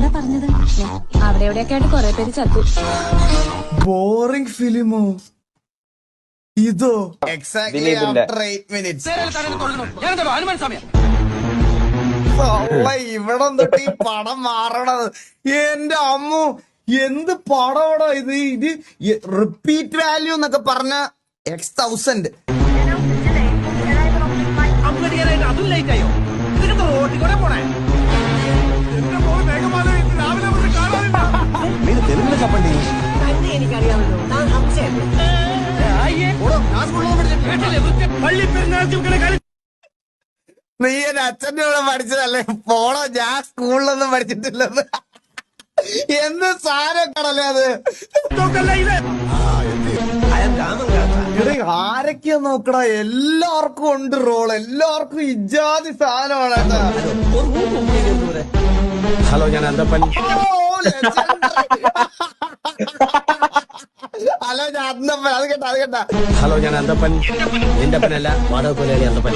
എന്താ പറഞ്ഞത്? അവിടെ എവിടെയൊക്കെ ആയിട്ട് കൊറേ പേര് ചത്തു. ബോറിംഗ് ഫിലിമോ ഇതോ? Exactly after 8 minutes. ഇവിടെ തൊട്ട് ഈ പടം മാറണത് എന്റെ അമ്മു, എന്ത് പടമാടാ ഇത്. ഇത് റിപ്പീറ്റ് വാല്യൂ എന്നൊക്കെ പറഞ്ഞ X1000. അതും ലേറ്റ് ആയോ? ഇതിനകത്ത് റോട്ടിൽ കൂടെ പോണേ. തെലുങ്കില് ചപ്പണ്ടി തന്നെ എനിക്കറിയാമല്ലോ. ഞാൻ സംശയം നീ എന്റെ അച്ഛന്റെ കൂടെ പഠിച്ചതല്ലേ? പോണോ, ഞാൻ സ്കൂളിലൊന്നും പഠിച്ചിട്ടില്ലെന്ന്. എന്ത് സാധനം കടലേ അത്. ആരൊക്കെയാ നോക്കടാ, എല്ലാവർക്കും ഉണ്ട് റോൾ, എല്ലാവർക്കും ഇജാതി സാധനമാണ് കേട്ടാ. ഹലോ, ഞാൻ അന്തപ്പൻ. ഹലോ, ഞാൻ അന്തപ്പൻ. അത് കേട്ടാ. ഹലോ, ഞാൻ അന്തപ്പൻ. നിന്റെ അപ്പനല്ല, വാടക പോലെ അന്തപ്പൻ.